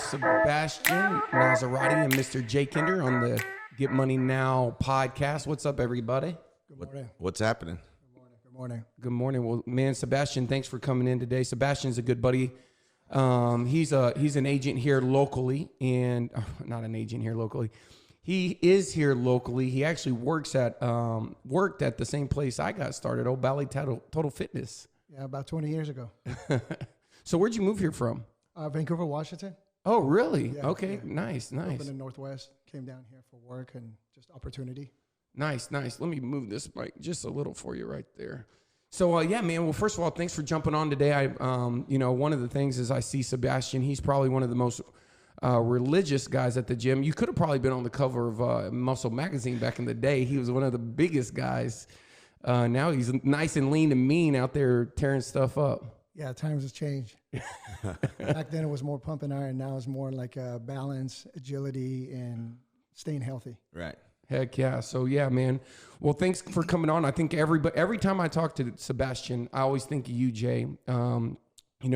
Sebastian, Nosrati, and Mr. Jay Kinder on the Get Money Now podcast. What's up, everybody? Good morning. What's happening? Good morning. Good morning. Well, man, Sebastian, thanks for coming in today. Sebastian's a good buddy. He's an agent here locally, and not an agent here locally. He is here locally. He actually worked at the same place I got started, Old Valley Total Fitness. Yeah, about 20 years ago. So where'd you move here from? Vancouver, Washington. Oh, really? Yeah, Okay, yeah. nice. Up in the Northwest. Came down here for work and just opportunity. Nice. Let me move this mic just a little for you right there. So, yeah, man. Well, first of all, thanks for jumping on today. One of the things is I see Sebastian. He's probably one of the most religious guys at the gym. You could have probably been on the cover of Muscle Magazine back in the day. He was one of the biggest guys. Now he's nice and lean and mean out there tearing stuff up. Yeah, times have changed. Back then it was more pumping iron. Now it's more like balance, agility, and staying healthy. Right. Heck yeah. So yeah, man. Well, thanks for coming on. I think every time I talk to Sebastian, I always think of you, Jay.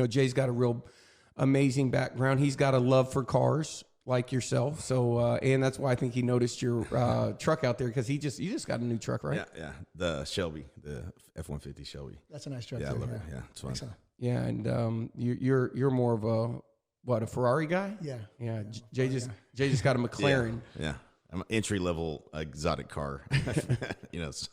Jay's got a real amazing background. He's got a love for cars like yourself. So, and that's why I think he noticed your truck out there because you just got a new truck, right? Yeah. The Shelby, the F-150 Shelby. That's a nice truck. Yeah, I love it. Yeah, it's fun. Excellent. Yeah, and you're more of a Ferrari guy? Yeah. Yeah. Jay just got a McLaren. Yeah. I'm an entry-level exotic car, so.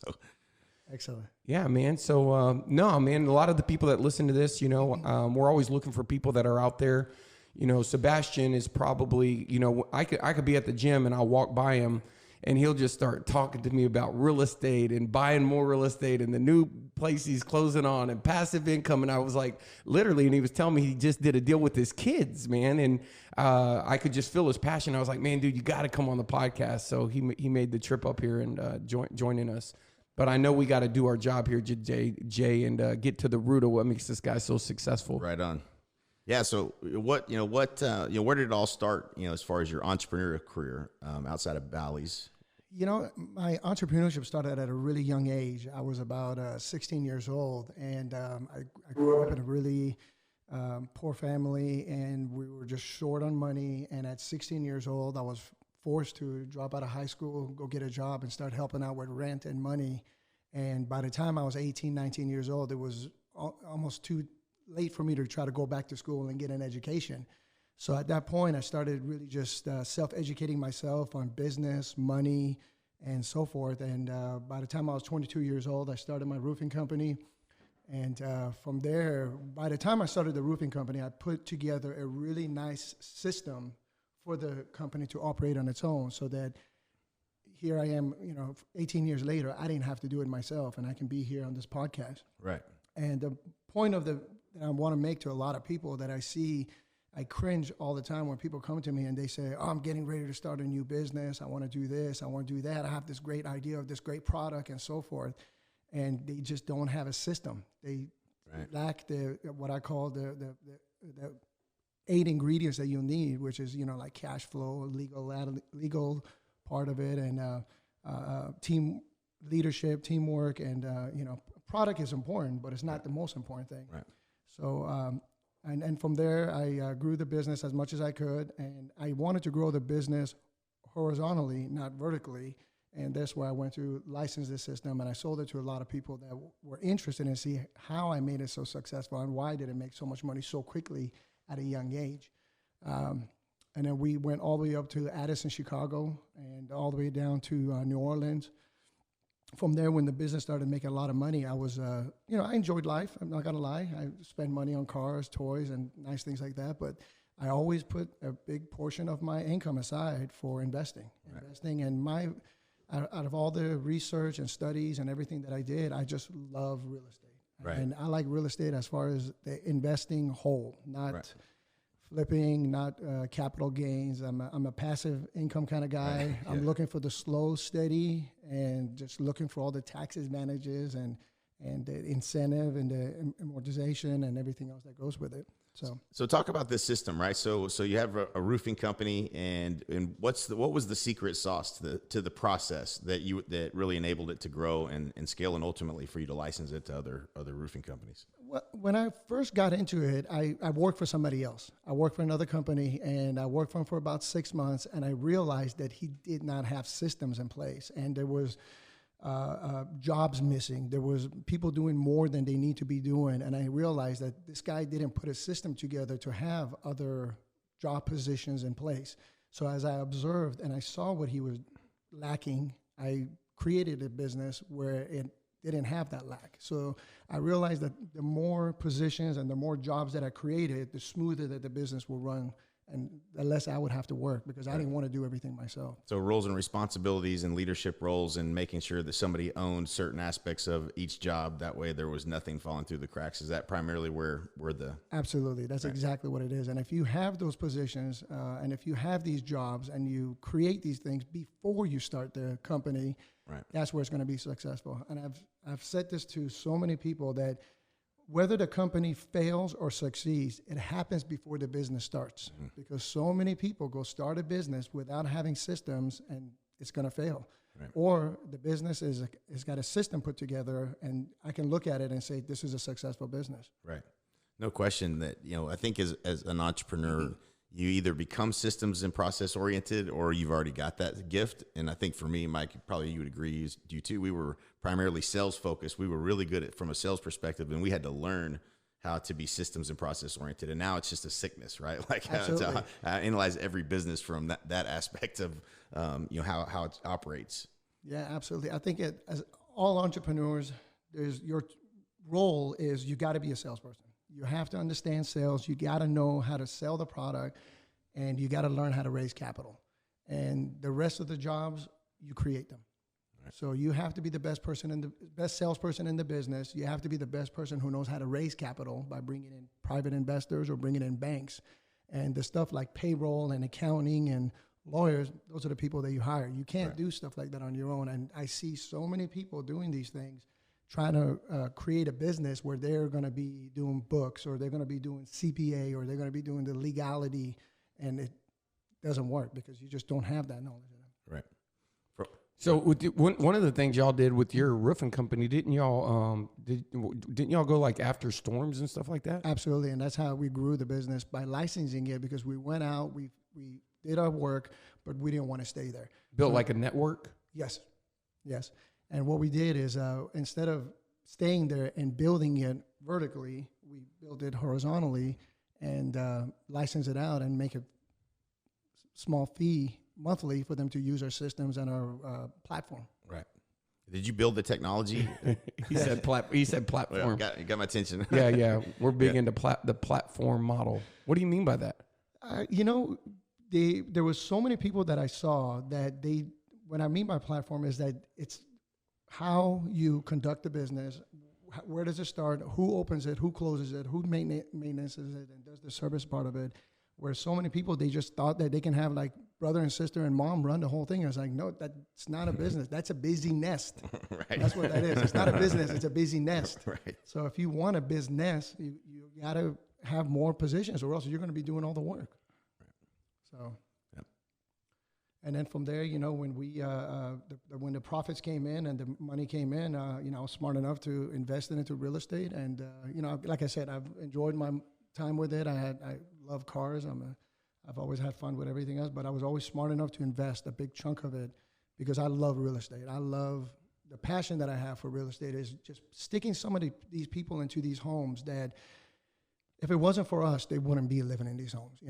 Excellent. Yeah, man. So, no, man, a lot of the people that listen to this, we're always looking for people that are out there. Sebastian is probably, I could be at the gym and I'll walk by him and he'll just start talking to me about real estate and buying more real estate and the new place he's closing on and passive income. And I was like, literally, and he was telling me he just did a deal with his kids, man. And I could just feel his passion. I was like, man, dude, you got to come on the podcast. So he made the trip up here and joining us. But I know we got to do our job here, Jay, and get to the root of what makes this guy so successful. Right on. Yeah. So where did it all start? As far as your entrepreneurial career outside of Bally's. My entrepreneurship started at a really young age. I was about 16 years old, and I grew up in a really poor family, and we were just short on money. And at 16 years old, I was forced to drop out of high school, go get a job, and start helping out with rent and money. And by the time I was 18, 19 years old, it was almost too late for me to try to go back to school and get an education. So at that point, I started really just self-educating myself on business, money, and so forth. And by the time I was 22 years old, I started my roofing company. And from there, by the time I started the roofing company, I put together a really nice system for the company to operate on its own so that here I am, 18 years later, I didn't have to do it myself, and I can be here on this podcast. Right. And the point that I want to make to a lot of people that I see, I cringe all the time when people come to me and they say, oh, I'm getting ready to start a new business. I want to do this. I want to do that. I have this great idea of this great product and so forth. And they just don't have a system. They lack what I call the 8 ingredients that you need, which is, like cash flow, legal part of it, and team leadership, teamwork, and, product is important, but it's not the most important thing. Right. So, and from there, I grew the business as much as I could, and I wanted to grow the business horizontally, not vertically, and that's where I went to license this system, and I sold it to a lot of people that were interested in see how I made it so successful and why did it make so much money so quickly at a young age. And then we went all the way up to Addison, Chicago, and all the way down to New Orleans. From there, when the business started making a lot of money, I was, I enjoyed life. I'm not going to lie. I spent money on cars, toys, and nice things like that. But I always put a big portion of my income aside for investing. Right. And out of all the research and studies and everything that I did, I just love real estate. Right. And I like real estate as far as the investing whole, not flipping, not capital gains. I'm a passive income kind of guy. Right. I'm looking for the slow, steady, and just looking for all the tax advantages and the incentive and the amortization and everything else that goes with it. So talk about this system, right? So you have a roofing company, and what was the secret sauce to the process that really enabled it to grow and scale, and ultimately for you to license it to other roofing companies? Well, when I first got into it, I worked for somebody else. I worked for another company, and I worked for him for about 6 months, and I realized that he did not have systems in place, and there was jobs missing. There was people doing more than they need to be doing. And I realized that this guy didn't put a system together to have other job positions in place. So as I observed and I saw what he was lacking, I created a business where it didn't have that lack. So I realized that the more positions and the more jobs that I created, the smoother that the business will run, and the less I would have to work, because I didn't want to do everything myself. So roles and responsibilities and leadership roles, and making sure that somebody owned certain aspects of each job. That way there was nothing falling through the cracks. Is that primarily where the... Absolutely. That's exactly what it is. And if you have those positions and if you have these jobs and you create these things before you start the company, that's where it's going to be successful. And I've said this to so many people that whether the company fails or succeeds, it happens before the business starts, because so many people go start a business without having systems, and it's going to fail. Or the business has got a system put together, and I can look at it and say, this is a successful business. Right. No question that, I think as an entrepreneur, you either become systems and process oriented, or you've already got that gift. And I think for me, Mike, probably you would agree, you too, we were primarily sales focused. We were really good at from a sales perspective, and we had to learn how to be systems and process oriented. And now it's just a sickness, right? Like to analyze every business from that aspect of, how it operates. Yeah, absolutely. I think as all entrepreneurs, your role is you got to be a salesperson. You have to understand sales. You got to know how to sell the product, and you got to learn how to raise capital. And the rest of the jobs, you create them. Right. So you have to be the best salesperson in the business. You have to be the best person who knows how to raise capital by bringing in private investors or bringing in banks. And the stuff like payroll and accounting and lawyers, those are the people that you hire. You can't do stuff like that on your own. And I see so many people doing these things, trying to create a business where they're going to be doing books, or they're going to be doing CPA, or they're going to be doing the legality, and it doesn't work because you just don't have that knowledge. Right. So one of the things y'all did with your roofing company, didn't y'all go like after storms and stuff like that? Absolutely, and that's how we grew the business, by licensing it, because we went out, we did our work, but we didn't want to stay there. Built like a network? Yes. And what we did is instead of staying there and building it vertically, we built it horizontally and license it out and make a small fee monthly for them to use our systems and our platform. Right. Did you build the technology? He said platform. You got my attention. Yeah. We're big into the platform model. What do you mean by that? There was so many people that I saw that what I mean by platform is that it's how you conduct the business, where does it start, who opens it, who closes it, who maintenances it, and does the service part of it. Where so many people, they just thought that they can have like brother and sister and mom run the whole thing. I was like, no, that's not a business. That's a busy nest. Right. That's what that is. It's not a business. It's a busy nest. Right. So if you want a business, you got to have more positions, or else you're going to be doing all the work. Right. So. And then from there, when when the profits came in and the money came in, I was smart enough to invest it into real estate. And like I said, I've enjoyed my time with it. I love cars. I've always had fun with everything else, but I was always smart enough to invest a big chunk of it because I love real estate. I love the passion that I have for real estate is just sticking some of these people into these homes that, if it wasn't for us, they wouldn't be living in these homes.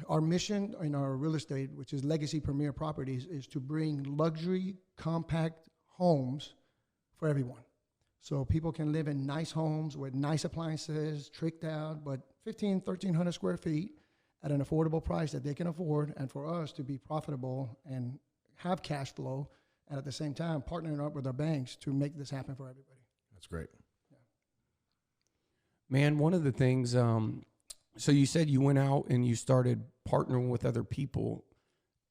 Our mission in our real estate, which is Legacy Premier Properties, is to bring luxury, compact homes for everyone. So people can live in nice homes with nice appliances, tricked out, but 1,300 square feet at an affordable price that they can afford, and for us to be profitable and have cash flow, and at the same time partnering up with our banks to make this happen for everybody. That's great. Man, one of the things, so you said you went out and you started partnering with other people.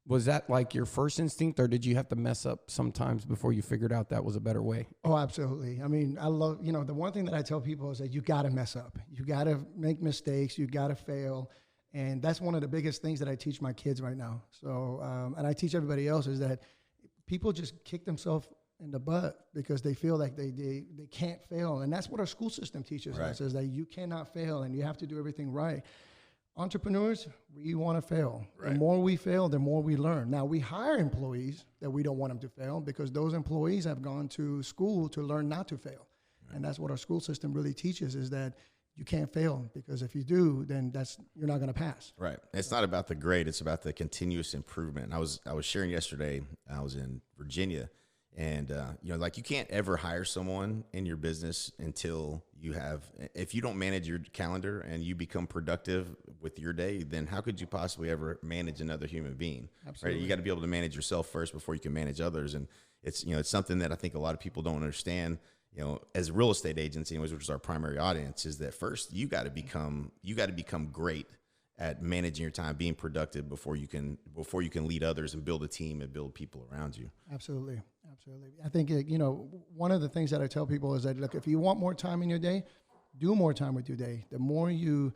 Was that like your first instinct, or did you have to mess up sometimes before you figured out that was a better way? Oh, absolutely. I mean, I love, the one thing that I tell people is that you got to mess up. You got to make mistakes. You got to fail. And that's one of the biggest things that I teach my kids right now. So, and I teach everybody else is that people just kick themselves in the butt because they feel like they can't fail. And that's what our school system teaches us, is that you cannot fail and you have to do everything right. Entrepreneurs, we want to fail. Right. The more we fail, the more we learn. Now, we hire employees that we don't want them to fail because those employees have gone to school to learn not to fail. Right. And that's what our school system really teaches, is that you can't fail, because if you do, then you're not going to pass. Right. It's not about the grade. It's about the continuous improvement. And I was sharing yesterday, I was in Virginia, and, like, you can't ever hire someone in your business until if you don't manage your calendar and you become productive with your day, then how could you possibly ever manage another human being? Absolutely. Right? You got to be able to manage yourself first before you can manage others. And it's something that I think a lot of people don't understand, as real estate agents, which is our primary audience, is that first you got to become great at managing your time, being productive before you can lead others and build a team and build people around you. Absolutely. I think, one of the things that I tell people is that, look, if you want more time in your day, do more time with your day. The more you,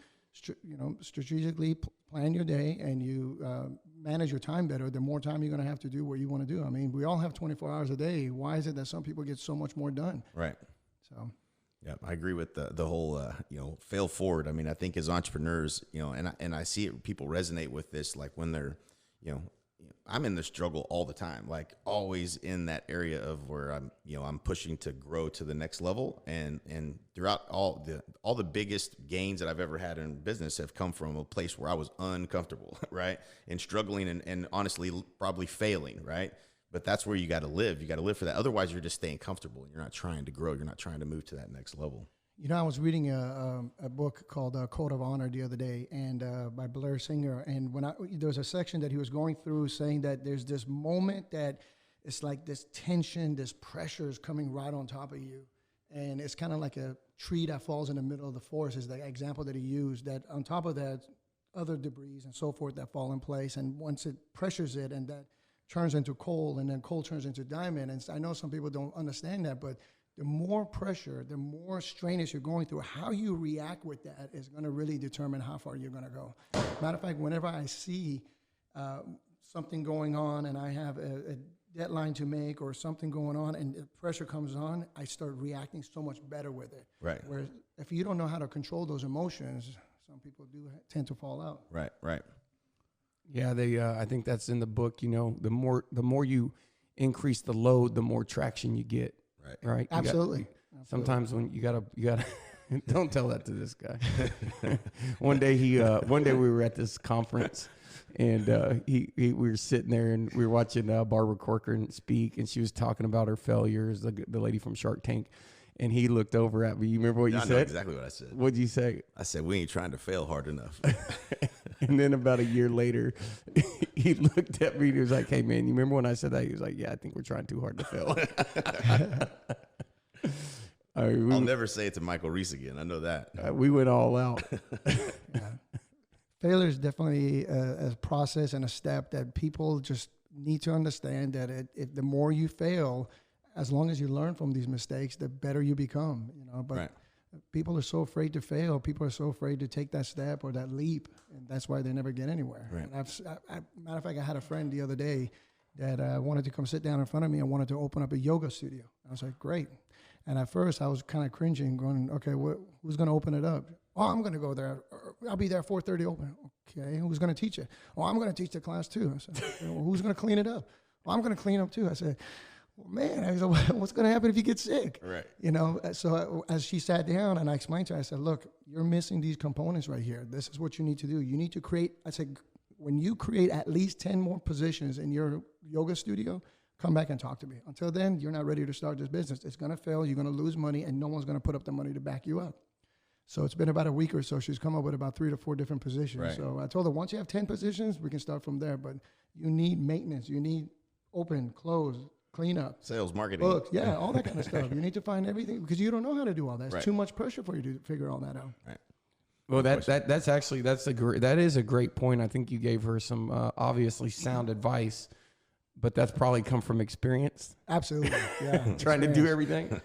strategically plan your day and you manage your time better, the more time you're going to have to do what you want to do. I mean, we all have 24 hours a day. Why is it that some people get so much more done? Right. So. Yeah, I agree with the whole, fail forward. I mean, I think as entrepreneurs, and I see it, people resonate with this, like when they're, I'm in the struggle all the time, like always in that area of where I'm pushing to grow to the next level. And throughout all the biggest gains that I've ever had in business have come from a place where I was uncomfortable, right? And struggling and honestly, probably failing, right? But that's where you got to live. You got to live for that. Otherwise, you're just staying comfortable. You're not trying to grow. You're not trying to move to that next level. I was reading a book called Code of Honor the other day, and by Blair Singer. And there was a section that he was going through saying that there's this moment that it's like this tension, this pressure is coming right on top of you. And it's kind of like a tree that falls in the middle of the forest is the example that he used, that on top of that, other debris and so forth that fall in place. And once it pressures it and that turns into coal, and then coal turns into diamond. And I know some people don't understand that, but the more pressure, the more straignness you're going through, how you react with that is going to really determine how far you're going to go. Matter of fact, whenever I see something going on and I have a deadline to make or something going on and the pressure comes on, I start reacting so much better with it. Right. Whereas if you don't know how to control those emotions, some people do tend to fall out. Right. Yeah, I think that's in the book. The more you increase the load, the more traction you get. Right. Absolutely. Sometimes when you gotta don't tell that to this guy. One day we were at this conference, and we were sitting there and we were watching Barbara Corcoran speak, and she was talking about her failures, the lady from Shark Tank. And he looked over at me. You remember what you said? I know exactly what I said. What'd you say? I said, we ain't trying to fail hard enough. And then about a year later, he looked at me and he was like, hey, man, you remember when I said that? He was like, yeah, I think we're trying too hard to fail. I'll never say it to Michael Reese again. I know that. We went all out. Yeah. Failure is definitely a process and a step that people just need to understand, that the more you fail, as long as you learn from these mistakes, the better you become, But people are so afraid to fail. People are so afraid to take that step or that leap, and that's why they never get anywhere. Right. And matter of fact, I had a friend the other day that wanted to come sit down in front of me and wanted to open up a yoga studio. I was like, great. And at first, I was kind of cringing, going, okay, who's going to open it up? Oh, I'm going to go there. I'll be there 4:30 open. Okay, who's going to teach it? Oh, I'm going to teach the class too. I said, okay, well, who's going to clean it up? Well, I'm going to clean up too. I said, well, man, I said, what's going to happen if you get sick? Right. So as she sat down and I explained to her, I said, look, you're missing these components right here. This is what you need to do. You need to create, I said, when you create at least 10 more positions in your yoga studio, come back and talk to me. Until then, you're not ready to start this business. It's going to fail. You're going to lose money, and no one's going to put up the money to back you up. So it's been about a week or so. She's come up with about 3 to 4 different positions. Right. So I told her, once you have 10 positions, we can start from there. But you need maintenance. You need open, close, clean up. Sales, marketing. Books, yeah, all that kind of stuff. You need to find everything because you don't know how to do all that. It's too much pressure for you to figure all that out. Right. Well, that's a great point. I think you gave her some obviously sound advice, but that's probably come from experience. Absolutely, yeah. Trying to do everything.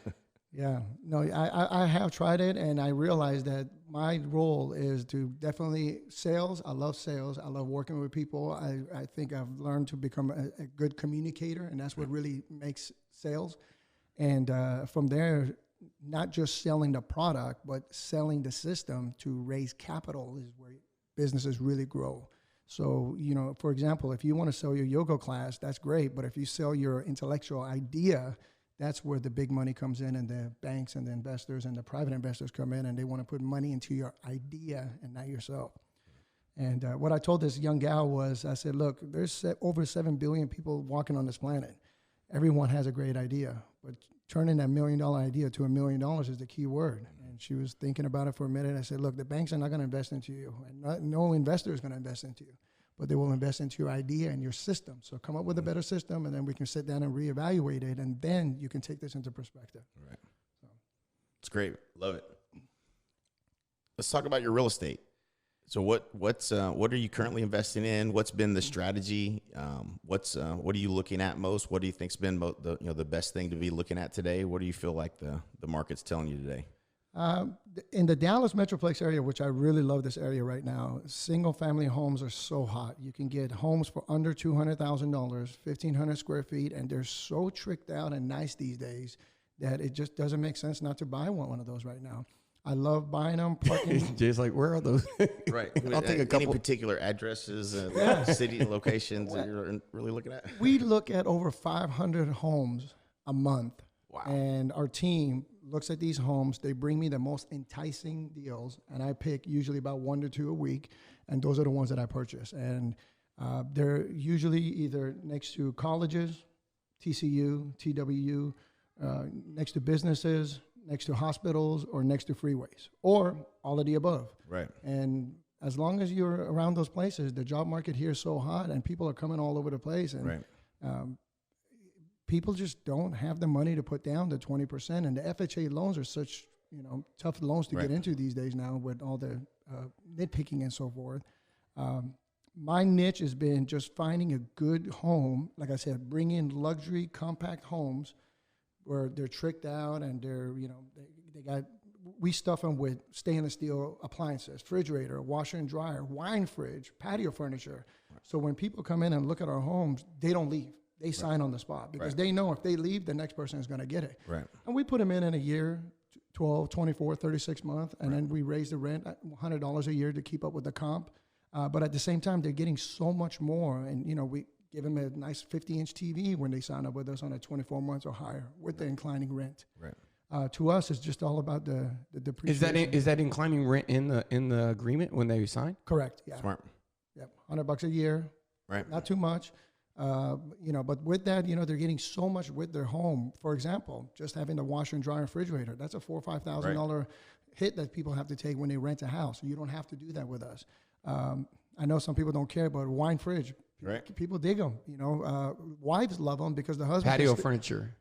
Yeah, no, I have tried it, and I realized that my role is to definitely sales. I love sales. I love working with people. I think I've learned to become a good communicator, and that's what really makes sales. And from there, not just selling the product, but selling the system to raise capital is where businesses really grow. So, for example, if you want to sell your yoga class, that's great. But if you sell your intellectual idea, that's where the big money comes in, and the banks and the investors and the private investors come in, and they want to put money into your idea and not yourself. And what I told this young gal was, I said, look, there's over 7 billion people walking on this planet. Everyone has a great idea, but turning that $1 million idea to $1 million is the key word. And she was thinking about it for a minute. I said, look, the banks are not going to invest into you. And no investor is going to invest into you, but they will invest into your idea and your system. So come up with a better system, and then we can sit down and reevaluate it, and then you can take this into perspective. Right. So. It's great. Love it. Let's talk about your real estate. So what are you currently investing in? What's been the strategy? What are you looking at most? What do you think's been the best thing to be looking at today? What do you feel like the market's telling you today? In the Dallas Metroplex area, which I really love this area right now, single family homes are so hot. You can get homes for under $200,000, 1,500 square feet, and they're so tricked out and nice these days that it just doesn't make sense not to buy one of those right now. I love buying them. Jay's like, where are those? Right. I'll take a couple. Any particular addresses, city locations that you're really looking at? We look at over 500 homes a month. Wow. And our team looks at these homes. They bring me the most enticing deals, and I pick usually about 1 to 2 a week, and those are the ones that I purchase. And they're usually either next to colleges, TCU, TWU, next to businesses, next to hospitals, or next to freeways, or all of the above. Right. And as long as you're around those places, the job market here is so hot, and people are coming all over the place. And right. People just don't have the money to put down the 20%. And the FHA loans are such, tough loans to right. get into these days now with all the nitpicking and so forth. My niche has been just finding a good home. Like I said, bring in luxury, compact homes where they're tricked out and we stuff them with stainless steel appliances, refrigerator, washer and dryer, wine fridge, patio furniture. Right. So when people come in and look at our homes, they don't leave. They sign on the spot because they know if they leave, the next person is going to get it. Right. And we put them in a year, 12, 24, 36 months, and then we raise the rent at $100 a year to keep up with the comp. But at the same time, they're getting so much more. And, we give them a nice 50-inch TV when they sign up with us on a 24 months or higher with the inclining rent. Right. To us, it's just all about the depreciation. Is that inclining rent in the agreement when they sign? Correct. Yeah. Smart. Yep. $100 a year. Right. Not too much. But with that, they're getting so much with their home. For example, just having the washer and dryer and refrigerator, that's a $4,000 or $5,000 hit that people have to take when they rent a house. You don't have to do that with us. I know some people don't care, but wine fridge, people dig them. Wives love them because the husband patio furniture,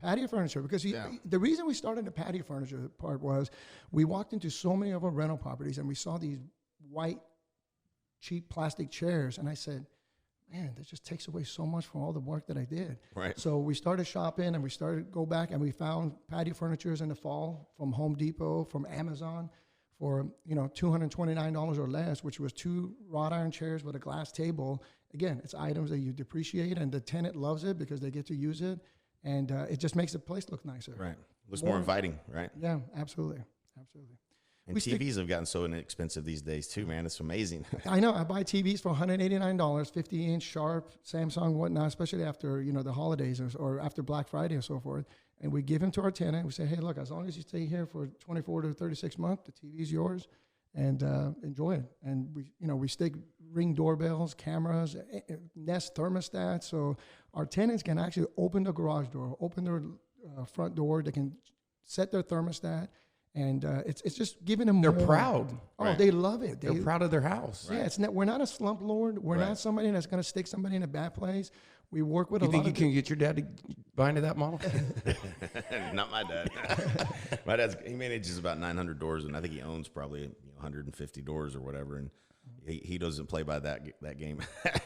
because the reason we started the patio furniture part was we walked into so many of our rental properties and we saw these white, cheap plastic chairs, and I said, man, that just takes away so much from all the work that I did. Right. So we started shopping and we started to go back and we found patio furnitures in the fall from Home Depot, from Amazon for, $229 or less, which was 2 wrought iron chairs with a glass table. Again, it's items that you depreciate and the tenant loves it because they get to use it. And it just makes the place look nicer. Right. Looks more inviting, right? Yeah, absolutely. Absolutely. And TVs have gotten so inexpensive these days too, man. It's amazing. I know. I buy TVs for $189, 50-inch, sharp, Samsung, whatnot, especially after, the holidays or after Black Friday and so forth. And we give them to our tenant. We say, hey, look, as long as you stay here for 24 to 36 months, the TV's yours, and enjoy it. And we stick Ring doorbells, cameras, Nest thermostats, so our tenants can actually open the garage door, open their front door. They can set their thermostat. And it's just giving them They're more. proud. Oh, they love it. They're proud of their house. Yeah, we're not a slump lord. We're not somebody that's going to stick somebody in a bad place. We work with a lot of... You think you can get your dad to buy into that model? Not my dad. My he manages about 900 doors, and I think he owns probably 150 doors or whatever, and he doesn't play by that game.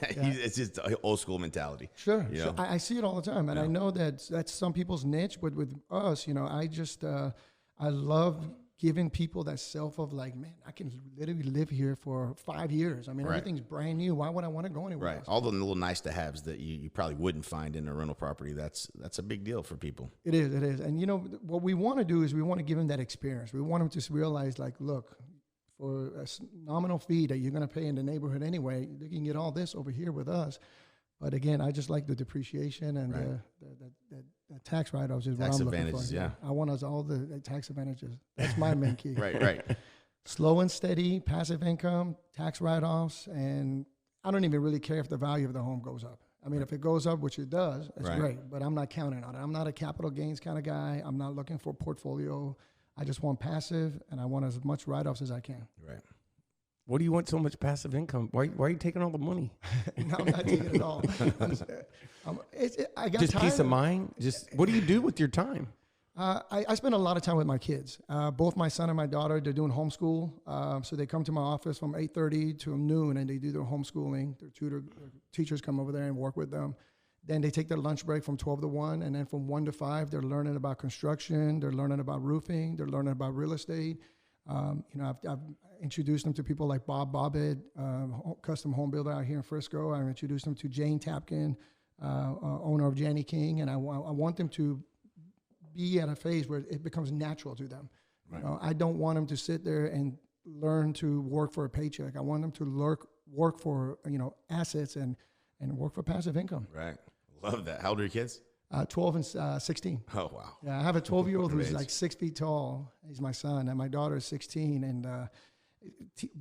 It's just old school mentality. Sure, you sure. know? I see it all the time, and I know that's some people's niche. But with us, I love giving people that self of like, man, I can literally live here for 5 years. I mean, everything's brand new. Why would I want to go anywhere else? All the little nice to haves that you probably wouldn't find in a rental property. That's a big deal for people. It is. And what we want to do is we want to give them that experience. We want them to realize, like, look, for a nominal fee that you're going to pay in the neighborhood anyway, you can get all this over here with us. But again, I just like the depreciation and the tax write-offs is what I'm looking for. Yeah. I want us all the tax advantages. That's my main key. Right. Slow and steady, passive income, tax write-offs, and I don't even really care if the value of the home goes up. I mean, if it goes up, which it does, that's great, but I'm not counting on it. I'm not a capital gains kind of guy. I'm not looking for portfolio. I just want passive, and I want as much write-offs as I can. Right. What do you want so much passive income? Why are you taking all the money? No, I'm not taking it all. I got just tired. peace of mind? Just what do you do with your time? I spend a lot of time with my kids. Both my son and my daughter, they're doing homeschool. So they come to my office from 8:30 to noon, and they do their homeschooling. Their teachers come over there and work with them. Then they take their lunch break from 12 to 1, and then from 1 to 5, they're learning about construction, they're learning about roofing, they're learning about real estate. I've introduced them to people like Bob Bobbitt, custom home builder out here in Frisco. I've introduced them to Jane Tapkin, owner of Janny King, and I want them to be at a phase where it becomes natural to them. Right. I don't want them to sit there and learn to work for a paycheck. I want them to work for assets and work for passive income. Right. Love that. How old are your kids? 12 and 16. Oh, wow. Yeah, I have a 12-year-old who's like 6 feet tall. He's my son, and my daughter is 16. And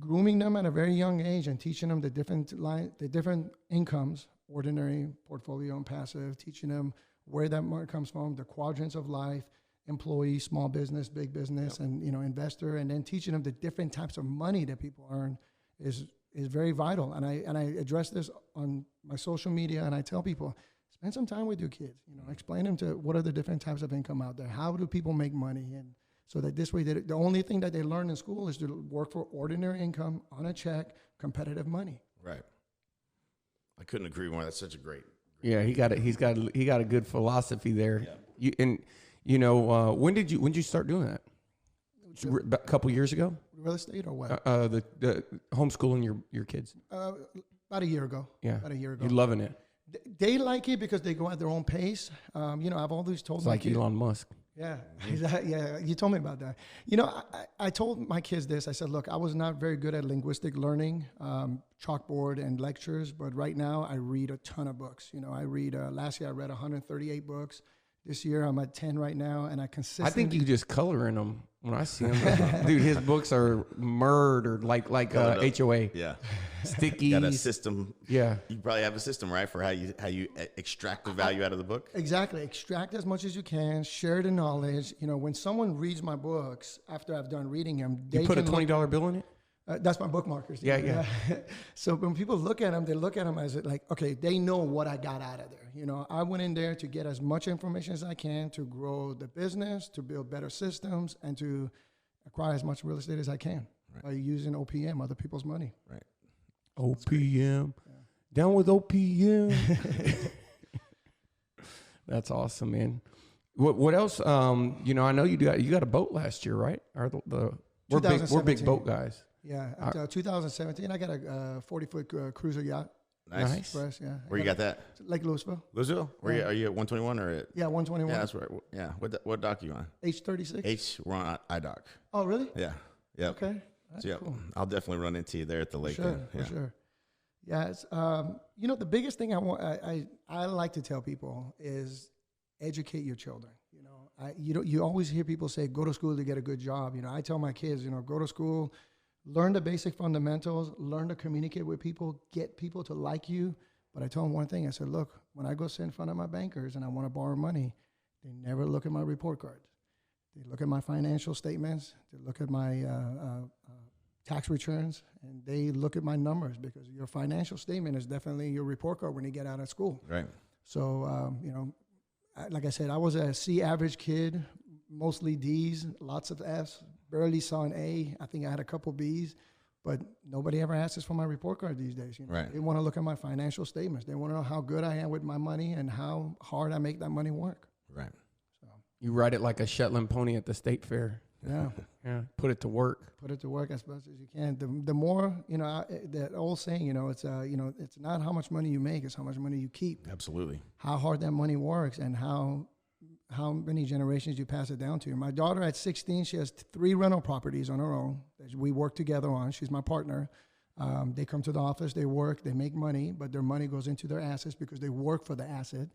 grooming them at a very young age and teaching them the different incomes, ordinary, portfolio, and passive, teaching them where that money comes from, the quadrants of life, employee, small business, big business, and investor, and then teaching them the different types of money that people earn is very vital. And I address this on my social media, and I tell people, spend some time with your kids. Explain them to what are the different types of income out there. How do people make money? And so that this way, the only thing that they learn in school is to work for ordinary income on a check, competitive money. Right. I couldn't agree more. That's such a great. Yeah, he got a good philosophy there. Yeah. When did you start doing that? A couple years ago. Real estate or what? The homeschooling your kids. About a year ago. Yeah. About a year ago. You're loving it. They like it because they go at their own pace. I've always told It's my like kids. Elon Musk. Yeah, yeah. You told me about that. I told my kids this. I said, look, I was not very good at linguistic learning, chalkboard and lectures, but right now I read a ton of books. I read, last year I read 138 books. This year I'm at 10 right now, and I consistently. I think you just color in them when I see them. Dude, his books are murdered like HOA. Yeah. Sticky. Got a system. Yeah. You probably have a system, right, for how you extract the value out of the book? Exactly. Extract as much as you can. Share the knowledge. When someone reads my books after I've done reading them, they You put a can $20 bill in it? That's my bookmarkers. Yeah. So when people look at them, they look at them as like, okay, they know what I got out of there. I went in there to get as much information as I can to grow the business, to build better systems, and to acquire as much real estate as I can by using OPM, other people's money. Right. OPM. Yeah. Down with OPM. That's awesome, man. What else? I know you got a boat last year, right? We're big boat guys. Yeah, 2017, I got a 40-foot cruiser yacht. Nice. Express, yeah. Where you got that? Lake Louisville. Louisville? Are you at 121 or at? Yeah, 121. Yeah, that's right. Yeah. What dock are you on? H36. We're on IDock. Oh, really? Yeah. Yeah. Okay. That's cool. I'll definitely run into you there at the lake. For sure. Yeah. It's, the biggest thing I like to tell people is educate your children. You always hear people say, go to school to get a good job. I tell my kids, go to school, learn the basic fundamentals, learn to communicate with people, get people to like you. But I told them one thing. I said, look, when I go sit in front of my bankers and I want to borrow money, they never look at my report cards. They look at my financial statements. They look at my tax returns, and they look at my numbers, because your financial statement is definitely your report card when you get out of school. Right. So, like I said, I was a C average kid, mostly D's, lots of F's, barely saw an A. I think I had a couple B's, but nobody ever asks us for my report card these days. You know? Right. They want to look at my financial statements. They want to know how good I am with my money and how hard I make that money work. Right. So You ride it like a Shetland pony at the state fair. yeah. Yeah, put it to work. Put it to work as best as you can. The more, you know, that old saying, you know, it's not how much money you make, it's how much money you keep. Absolutely. How hard that money works and how many generations you pass it down to. My daughter at 16, she has 3 rental properties on her own that we work together on. She's my partner. They come to the office, they work, they make money, but their money goes into their assets because they work for the asset.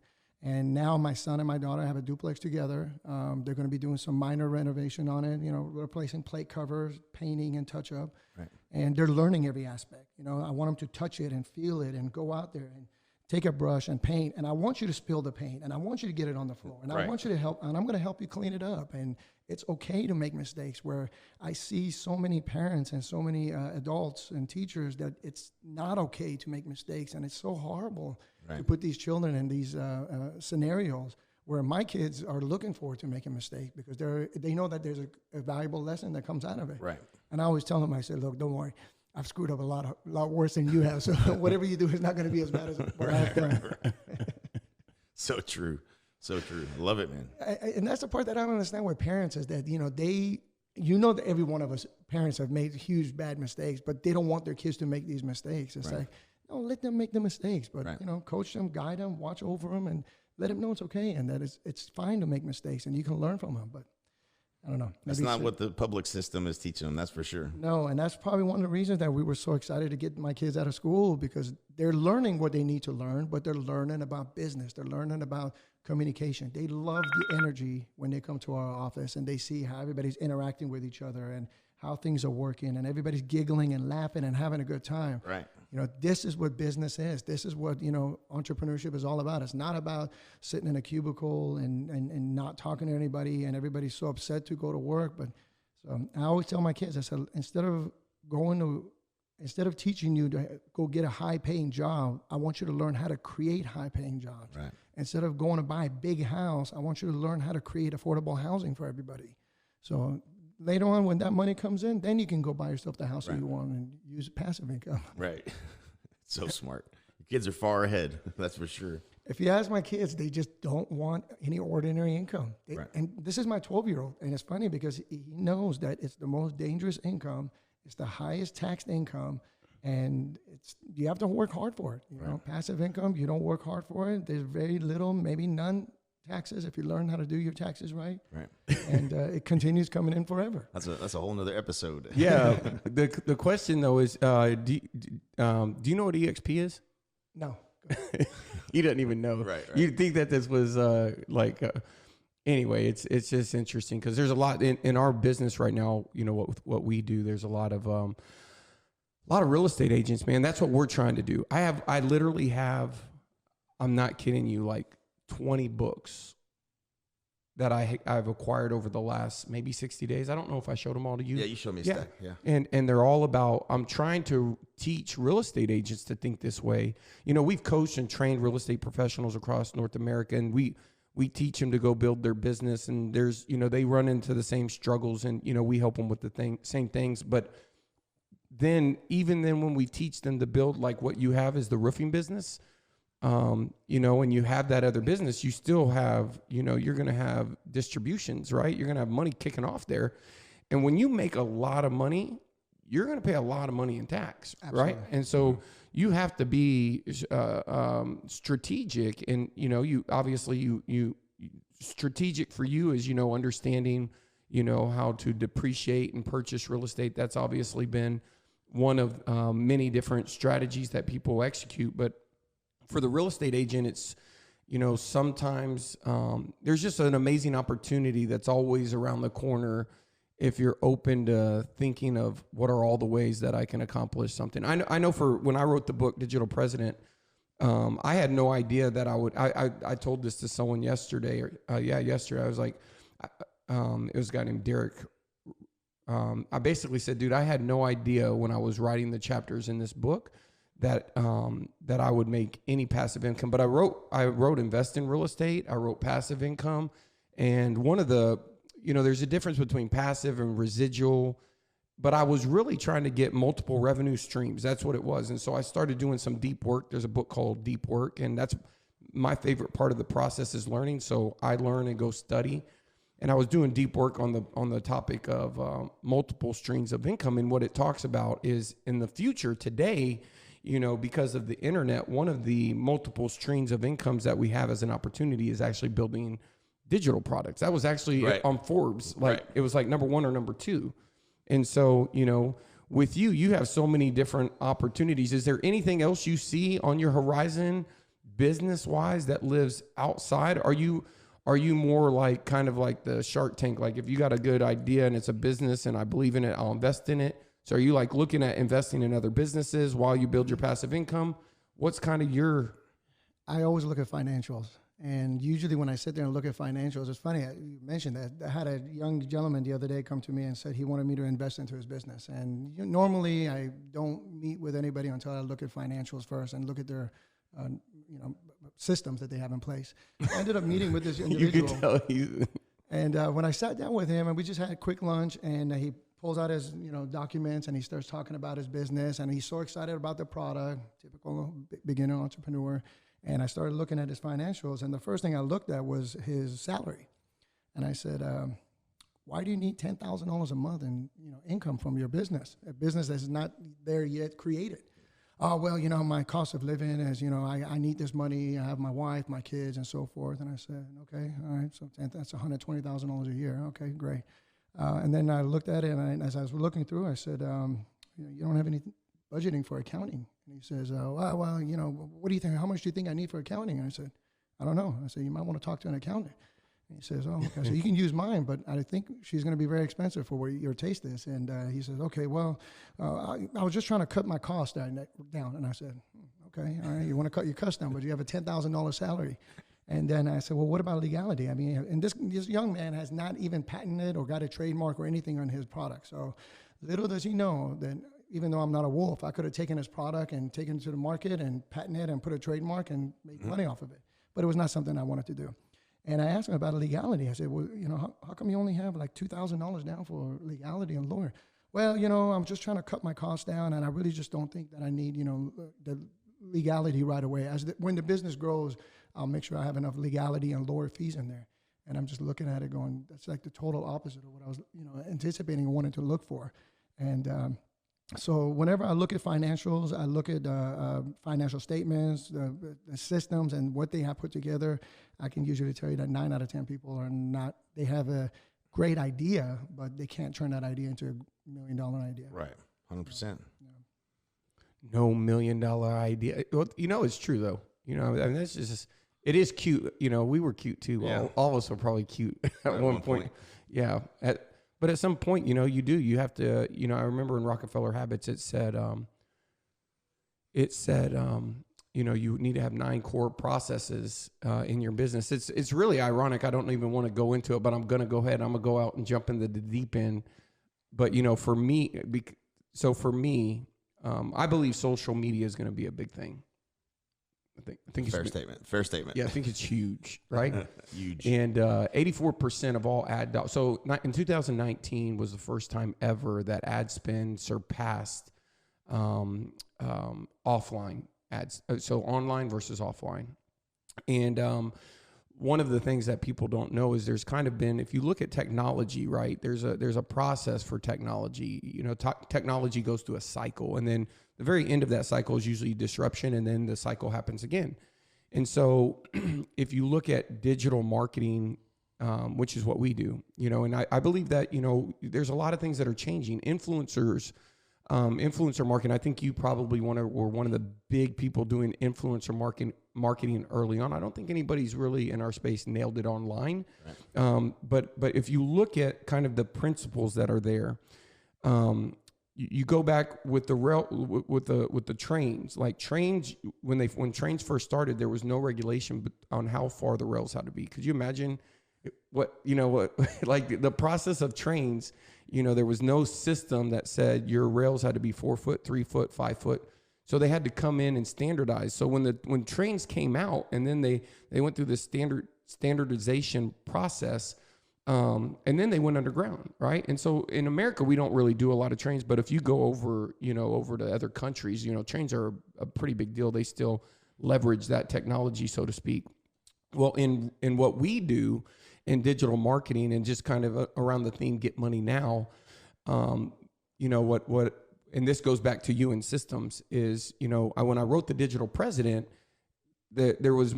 And now my son and my daughter have a duplex together. They're going to be doing some minor renovation on it, you know, replacing plate covers, painting and touch up. Right. And they're learning every aspect. You know, I want them to touch it and feel it and go out there and take a brush and paint. And I want you to spill the paint and I want you to get it on the floor. And I want you to help, and I'm going to help you clean it up. And it's okay to make mistakes, where I see so many parents and so many adults and teachers that it's not okay to make mistakes. And it's so horrible to put these children in these scenarios where my kids are looking forward to making mistakes because they know that there's a valuable lesson that comes out of it. Right. And I always tell them, I said, look, don't worry. I've screwed up a lot worse than you have. So whatever you do is not going to be as bad as what I've done. So true. So true. Love it, man. And that's the part that I don't understand with parents is that, you know, that every one of us parents have made huge bad mistakes, but they don't want their kids to make these mistakes. It's like, no, let them make the mistakes, but, you know, coach them, guide them, watch over them, and let them know it's okay and that it's fine to make mistakes and you can learn from them. But I don't know. That's not what the public system is teaching them. That's for sure. No, and that's probably one of the reasons that we were so excited to get my kids out of school, because they're learning what they need to learn, but they're learning about business. They're learning about communication. They love the energy when they come to our office and they see how everybody's interacting with each other and how things are working and everybody's giggling and laughing and having a good time. Right. You know, this is what business is. This is what, you know, entrepreneurship is all about. It's not about sitting in a cubicle and not talking to anybody and everybody's so upset to go to work. But so I always tell my kids, I said, instead of teaching you to go get a high-paying job, I want you to learn how to create high-paying jobs. Right. Instead of going to buy a big house, I want you to learn how to create affordable housing for everybody. So later on, when that money comes in, then you can go buy yourself the house that you want and use passive income. Right. So smart. Your kids are far ahead. That's for sure. If you ask my kids, they just don't want any ordinary income. And this is my 12-year-old. And it's funny because he knows that it's the most dangerous income. It's the highest taxed income. And you have to work hard for it. You know, passive income, you don't work hard for it. There's very little, maybe none taxes if you learn how to do your taxes right. Right. And it continues coming in forever. That's a whole nother episode. Yeah. The question though is, do you know what EXP is? No. He doesn't even know. Right. You'd think that this was anyway, it's just interesting because there's a lot in our business right now. You know what we do. There's a lot of real estate agents, man. That's what we're trying to do. I literally have, I'm not kidding you, like 20 books that I've acquired over the last maybe 60 days. I don't know if I showed them all to you. Yeah, you showed me a stack. Yeah. And they're all about, I'm trying to teach real estate agents to think this way. You know, we've coached and trained real estate professionals across North America, and we teach them to go build their business, and there's, you know, they run into the same struggles, and, you know, we help them with the same things. But then when we teach them to build like what you have is the roofing business, you know, when you have that other business, you still have, you know, you're going to have distributions, right? You're going to have money kicking off there. And when you make a lot of money, you're going to pay a lot of money in tax, right? And so you have to be strategic, and, you know, you obviously strategic for you is, you know, understanding, you know, how to depreciate and purchase real estate. That's obviously been one of many different strategies that people execute. But for the real estate agent, it's, you know, sometimes there's just an amazing opportunity that's always around the corner if you're open to thinking of what are all the ways that I can accomplish something. I know for when I wrote the book, Digital President, I had no idea that I told this to someone yesterday. Yesterday. I was like, it was a guy named Derek. I basically said, dude, I had no idea when I was writing the chapters in this book that I would make any passive income. But I wrote invest in real estate. I wrote passive income. And one of the, there's a difference between passive and residual, but I was really trying to get multiple revenue streams. That's what it was. And so I started doing some deep work. There's a book called Deep Work, and that's my favorite part of the process is learning. So I learn and go study. And I was doing deep work on the topic of multiple streams of income. And what it talks about is in the future today, because of the internet, one of the multiple streams of incomes that we have as an opportunity is actually building digital products. That was actually on Forbes. It was like number 1 or number 2. And so, with you have so many different opportunities. Is there anything else you see on your horizon business wise that lives outside? Are you more like kind of like the Shark Tank? Like if you got a good idea and it's a business and I believe in it, I'll invest in it. So are you like looking at investing in other businesses while you build your passive income? What's kind of your... I always look at financials. And usually when I sit there and look at financials, it's funny, you mentioned that. I had a young gentleman the other day come to me and said he wanted me to invest into his business. And normally I don't meet with anybody until I look at financials first and look at their systems that they have in place. I ended up meeting with this individual. You could tell and when I sat down with him and we just had a quick lunch, and he pulls out his documents and he starts talking about his business, and he's so excited about the product, typical beginner entrepreneur. And I started looking at his financials, and the first thing I looked at was his salary. And I said, why do you need $10,000 a month in income from your business, a business that's not there yet created? Oh, well, my cost of living is, I need this money. I have my wife, my kids, and so forth. And I said, okay, all right, so that's $120,000 a year. Okay, great. And then I looked at it, and as I was looking through, I said, you don't have any budgeting for accounting. And he says, well, what do you think? How much do you think I need for accounting? And I said, I don't know. I said, you might want to talk to an accountant. And he says, oh, okay. So you can use mine, but I think she's going to be very expensive for what your taste is. And he says, okay, well, I was just trying to cut my cost down. And I said, okay, all right, you want to cut your cost down, but you have a $10,000 salary. And then I said, well, what about legality? I mean, and this young man has not even patented or got a trademark or anything on his product. So little does he know that even though I'm not a wolf, I could have taken his product and taken it to the market and patented it and put a trademark and make money off of it. But it was not something I wanted to do. And I asked him about legality. I said, well, how come you only have like $2,000 down for legality and lawyer? Well, I'm just trying to cut my costs down, and I really just don't think that I need, the legality right away. When the business grows, I'll make sure I have enough legality and lawyer fees in there. And I'm just looking at it going, that's like the total opposite of what I was, anticipating and wanting to look for. And so whenever I look at financials, I look at financial statements, the systems, and what they have put together. I can usually tell you that 9 out of 10 people are not, they have a great idea, but they can't turn that idea into $1 million idea. Right, 100%. No $1 million idea. Well, it's true though. That's just, it is cute. We were cute too. Yeah. All of us were probably cute at one point. Yeah. But at some point, you have to, I remember in Rockefeller Habits, it said, you need to have 9 core processes in your business. It's really ironic. I don't even want to go into it, but I'm going to go ahead. I'm going to go out and jump into the deep end. But, for me, I believe social media is going to be a big thing. I think Fair statement. Yeah, I think it's huge, right? Huge. And 84% of all ad dollars. So in 2019 was the first time ever that ad spend surpassed offline ads. So online versus offline. And one of the things that people don't know is there's kind of been, if you look at technology, right, there's a process for technology. Technology goes through a cycle, and then the very end of that cycle is usually disruption, and then the cycle happens again. And so if you look at digital marketing, which is what we do, and I believe that, there's a lot of things that are changing. Influencer marketing, I think you probably were one of the big people doing influencer marketing early on. I don't think anybody's really in our space nailed it online. Right. But if you look at kind of the principles that are there, you go back with the trains. Like trains, when trains first started, there was no regulation on how far the rails had to be. Could you imagine like the process of trains? There was no system that said your rails had to be 4 foot, 3 foot, 5 foot. So they had to come in and standardize. So when trains came out and then they went through the standardization process, And then they went underground, right? And so in America, we don't really do a lot of trains, but if you go over, over to other countries, trains are a pretty big deal. They still leverage that technology, so to speak. Well, in what we do in digital marketing and just kind of around the theme, get money now, what, and this goes back to you and systems is, when I wrote The Digital President, it was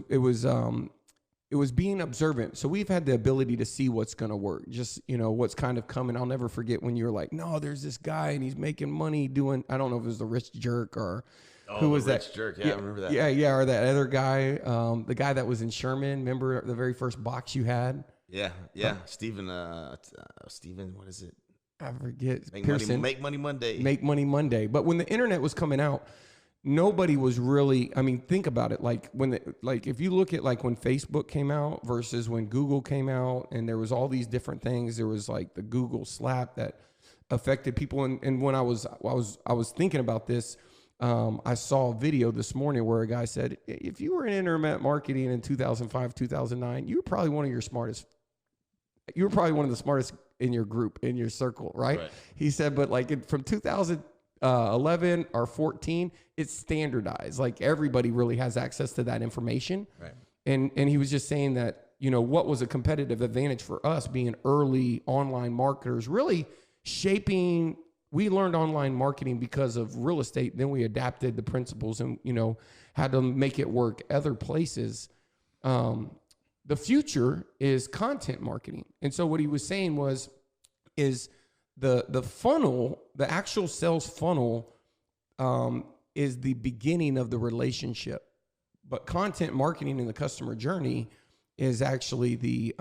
being observant. So we've had the ability to see what's going to work, just, what's kind of coming. I'll never forget when you were like, no, there's this guy and he's making money doing, I don't know if it was the rich jerk or who was that? Rich jerk. Yeah, I remember that. Yeah. Or that other guy, the guy that was in Sherman. Remember the very first box you had? Yeah. Steven, what is it? I forget. Make money Monday. Make money Monday. But when the internet was coming out, nobody was really, think about it. Like if you look at like when Facebook came out versus when Google came out, and there was all these different things, there was like the Google slap that affected people. And when I was thinking about this, I saw a video this morning where a guy said, if you were in internet marketing in 2005, 2009, you were probably one of the smartest in your group, in your circle, right? He said, but like from 2011 or 14, it's standardized. Like everybody really has access to that information. Right. And he was just saying that, what was a competitive advantage for us being early online marketers, really shaping. We learned online marketing because of real estate. Then we adapted the principles and, had to make it work other places. The future is content marketing. And so what he was saying is the funnel, the actual sales funnel, is the beginning of the relationship, but content marketing in the customer journey is actually the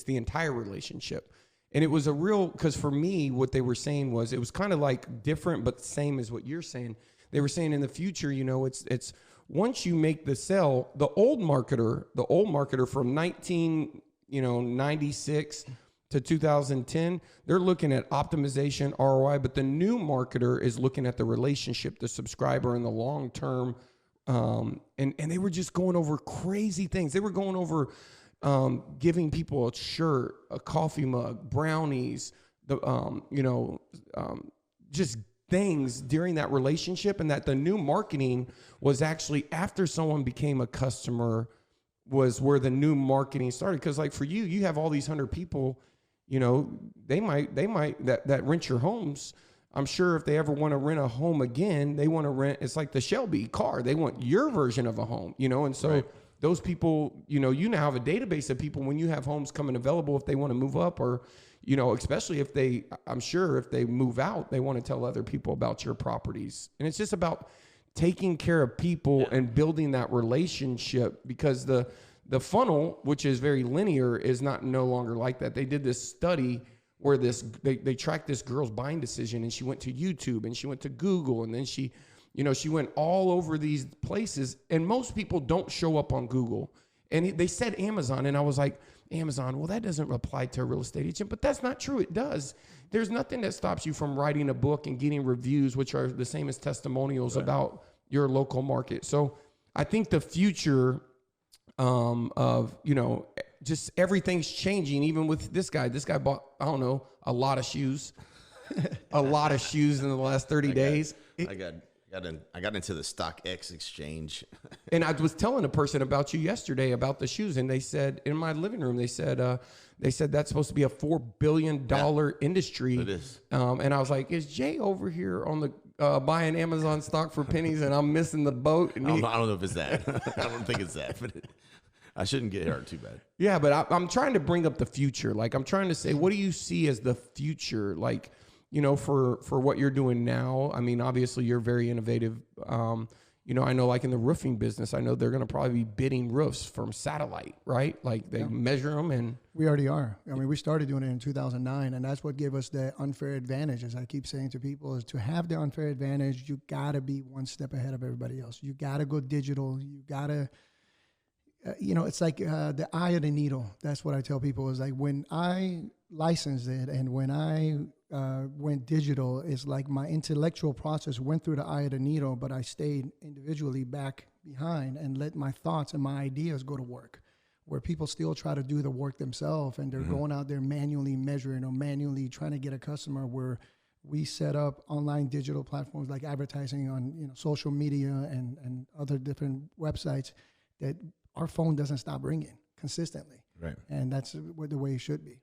entire relationship. And it was because for me, what they were saying was, it was kind of like different, but same as what you're saying. They were saying in the future, it's once you make the sale, the old marketer from 1996 to 2010, they're looking at optimization, ROI, but the new marketer is looking at the relationship, the subscriber, and the long term. And they were just going over crazy things. They were going over giving people a shirt, a coffee mug, brownies, just things during that relationship, and that the new marketing was actually after someone became a customer was where the new marketing started. Because like for you have all these 100 people, they might that rent your homes. I'm sure if they ever want to rent a home again, they want to rent. It's like the Shelby car. They want your version of a home, and so. Right. Those people, you now have a database of people when you have homes coming available, if they want to move up or, especially I'm sure if they move out, they want to tell other people about your properties. And it's just about taking care of people and building that relationship, because the funnel, which is very linear, is no longer like that. They did this study where they tracked this girl's buying decision, and she went to YouTube and she went to Google, and then she went all over these places, and most people don't show up on Google. And they said Amazon, and I was like, Amazon, well, that doesn't apply to a real estate agent, but that's not true. It does. There's nothing that stops you from writing a book and getting reviews, which are the same as testimonials about your local market. So I think the future of, just everything's changing, even with this guy. This guy bought, I don't know, a lot of shoes, in the last 30 days. I got into the StockX exchange. And I was telling a person about you yesterday about the shoes, and they said in my living room, they said that's supposed to be a $4 billion industry. It is. And I was like, is Jay over here on the buying Amazon stock for pennies, and I'm missing the boat? And I don't know if it's that. I don't think it's that, but I shouldn't get hurt too bad. Yeah, but I'm trying to bring up the future. Like, I'm trying to say, what do you see as the future? Like, for what you're doing now. I mean, obviously you're very innovative. I know like in the roofing business, I know they're going to probably be bidding roofs from satellite, right? Like they measure them, and we already are. I mean, we started doing it in 2009, and that's what gave us the unfair advantage. As I keep saying to people, is to have the unfair advantage, you got to be one step ahead of everybody else. You got to go digital. You got to, it's like the eye of the needle. That's what I tell people, is like when I licensed it and when I went digital, is like my intellectual process went through the eye of the needle, but I stayed individually back behind and let my thoughts and my ideas go to work. where people still try to do the work themselves, and they're going out there manually measuring or manually trying to get a customer, where we set up online digital platforms like advertising on social media and other different websites that our phone doesn't stop ringing consistently. Right. And that's the way it should be.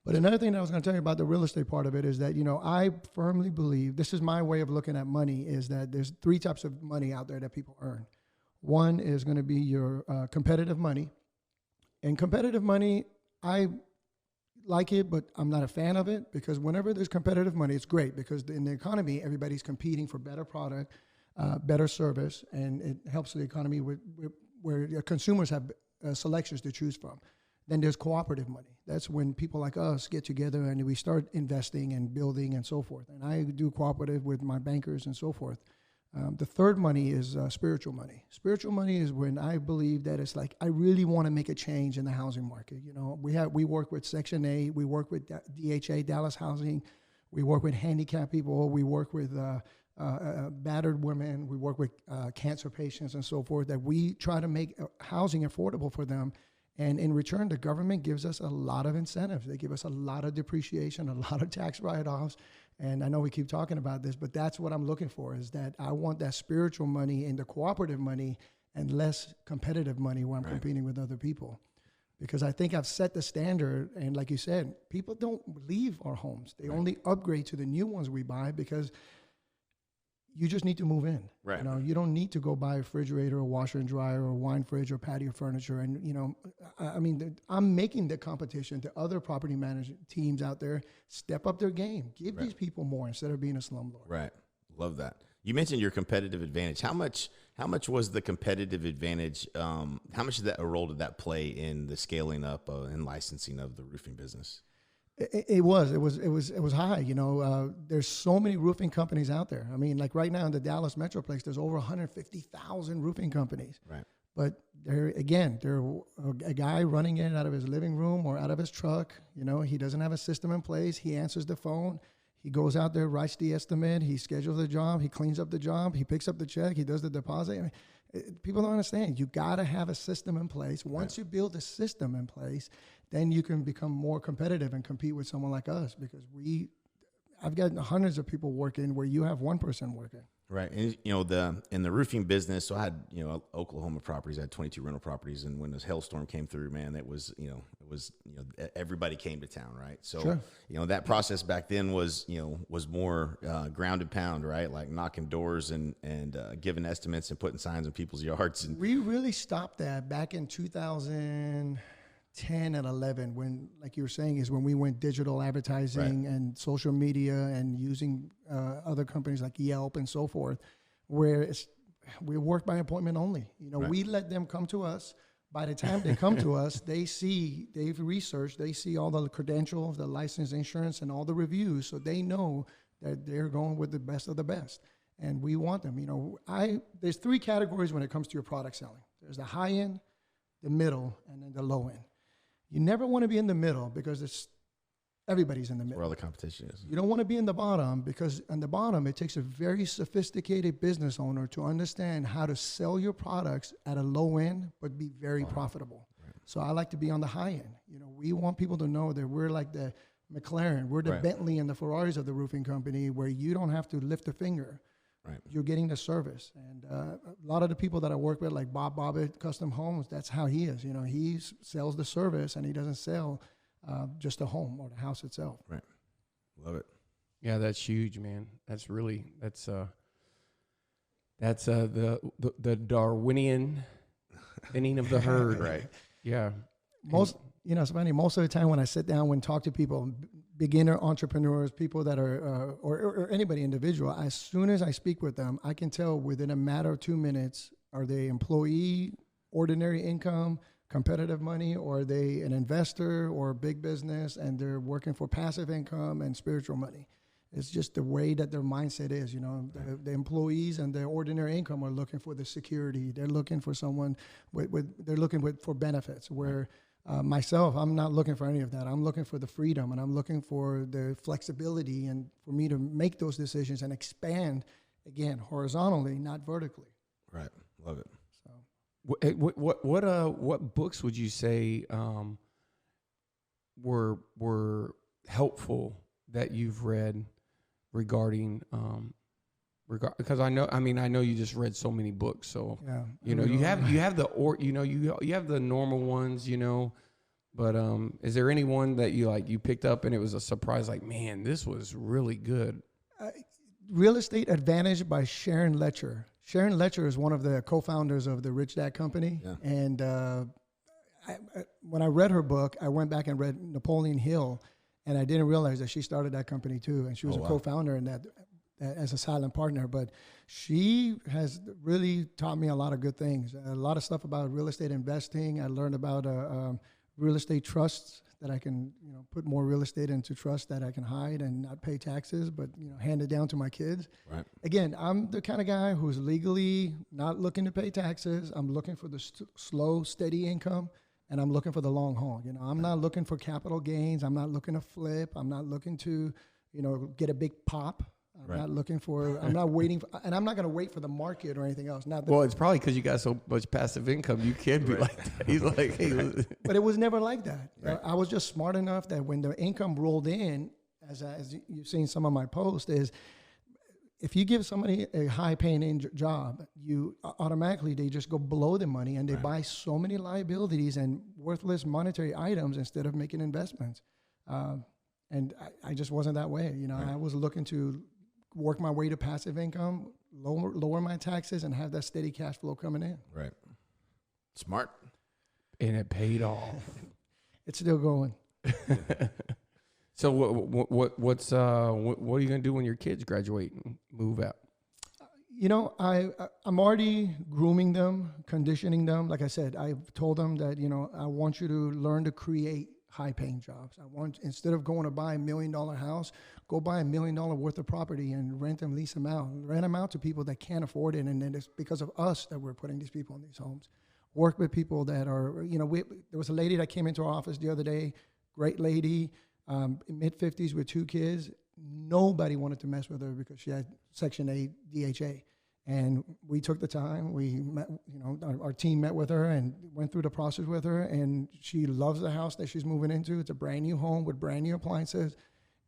But another thing that I was going to tell you about the real estate part of it is that, I firmly believe, this is my way of looking at money, is that there's 3 types of money out there that people earn. One is going to be your competitive money. And competitive money, I like it, but I'm not a fan of it, because whenever there's competitive money, it's great, because in the economy, everybody's competing for better product, better service, and it helps the economy where consumers have selections to choose from. Then there's cooperative money. That's when people like us get together and we start investing and building and so forth. And I do cooperative with my bankers and so forth. The third money is spiritual money. Spiritual money is when I believe that it's like, I really want to make a change in the housing market. We work with Section 8, we work with DHA, Dallas Housing, we work with handicapped people, we work with battered women, we work with cancer patients and so forth, that we try to make housing affordable for them. And in return, the government gives us a lot of incentives. They give us a lot of depreciation, a lot of tax write-offs. And I know we keep talking about this, but that's what I'm looking for, is that I want that spiritual money and the cooperative money and less competitive money where I'm competing with other people. Because I think I've set the standard. And like you said, people don't leave our homes. They only upgrade to the new ones we buy, because you just need to move in. Right. You don't need to go buy a refrigerator, or washer and dryer, or wine fridge, or patio furniture. And, I'm making the competition to other property management teams out there step up their game. Give these people more instead of being a slumlord. Right. Love that. You mentioned your competitive advantage. How much was the competitive advantage? How much of that role did that play in the scaling up and licensing of the roofing business? It was high. There's so many roofing companies out there. I mean, like right now in the Dallas Metroplex, there's over 150,000 roofing companies. Right. But they're a guy running in out of his living room or out of his truck. He doesn't have a system in place. He answers the phone. He goes out there, writes the estimate. He schedules the job. He cleans up the job. He picks up the check. He does the deposit. I mean, people don't understand. You got to have a system in place. Once you build a system in place, then you can become more competitive and compete with someone like us, because I've got hundreds of people working where you have one person working. Right. And, in the roofing business, so I had, Oklahoma properties, I had 22 rental properties. And when this hailstorm came through, man, it was everybody came to town. Right. So, sure. That process back then was more ground and pound, right? Like knocking doors and giving estimates and putting signs in people's yards. And we really stopped that back in 2010 and 11, when, like you were saying, is when we went digital advertising and social media and using other companies like Yelp and so forth, where we work by appointment only. We let them come to us. By the time they come to us, they've researched, they see all the credentials, the license, insurance, and all the reviews, so they know that they're going with the best of the best. And we want them. There's 3 categories when it comes to your product selling. There's the high end, the middle, and then the low end. You never want to be in the middle, because everybody's in the middle. Where all the competition is. You don't want to be in the bottom, because on the bottom, it takes a very sophisticated business owner to understand how to sell your products at a low end, but be very profitable. Right. So I like to be on the high end. We want people to know that we're like the McLaren, we're the Bentley and the Ferraris of the roofing company, where you don't have to lift a finger. Right. You're getting the service. And a lot of the people that I work with, like Bob Bobbitt Custom Homes, that's how he is. He sells the service, and he doesn't sell just a home or the house itself. Right. Love it. Yeah, that's huge, man. That's the Darwinian thinning of the herd. Right. Yeah. It's funny, most of the time when I sit down and talk to people, beginner entrepreneurs, people that are, or anybody individual, as soon as I speak with them, I can tell within a matter of 2 minutes, are they employee, ordinary income, competitive money, or are they an investor or a big business, and they're working for passive income and spiritual money. It's just the way that their mindset is. The employees and the ordinary income are looking for the security. They're looking for someone they're looking for benefits, where myself, I'm not looking for any of that. I'm looking for the freedom, and I'm looking for the flexibility, and for me to make those decisions and expand, again, horizontally, not vertically. Right. Love it. So What books would you say were helpful that you've read regarding because I know you just read so many books, so Yeah. you have the normal ones, but is there any one that you picked up and it was a surprise, like, man, this was really good? Real Estate Advantage by Sharon Letcher. Sharon Letcher is one of the co-founders of the Rich Dad Company. Yeah. And when I read her book, I went back and read Napoleon Hill, and I didn't realize that she started that company too. And she was a co-founder in that as a silent partner. But she has really taught me a lot of good things, a lot of stuff about real estate investing. I learned about real estate trusts, that I can, put more real estate into trust that I can hide and not pay taxes, but, hand it down to my kids. Right. Again, I'm the kind of guy who's legally not looking to pay taxes. I'm looking for the slow, steady income, and I'm looking for the long haul. I'm not looking for capital gains. I'm not looking to flip. I'm not looking to, get a big pop. I'm not waiting for, and I'm not going to wait for the market or anything else. Well, it's probably because you got so much passive income. You can be like that. He's like, hey. But it was never like that. Right. I was just smart enough that when the income rolled in, as you've seen some of my posts, is if you give somebody a high-paying job, you automatically, they just go blow the money and they buy so many liabilities and worthless monetary items instead of making investments. And I just wasn't that way. I was looking to work my way to passive income, lower my taxes, and have that steady cash flow coming in. Right. Smart. And it paid off. It's still going. So what are you gonna do when your kids graduate and move out? I'm already grooming them, conditioning them. Like I said, I've told them that I want you to learn to create high-paying jobs. Instead of going to buy $1 million house, go buy $1 million worth of property and rent them, lease them out. Rent them out to people that can't afford it, and then it's because of us that we're putting these people in these homes. Work with people that are, there was a lady that came into our office the other day, great lady, mid-50s with 2 kids. Nobody wanted to mess with her because she had Section 8 DHA. And we took the time. We met, our team met with her and went through the process with her. And she loves the house that she's moving into. It's a brand new home with brand new appliances.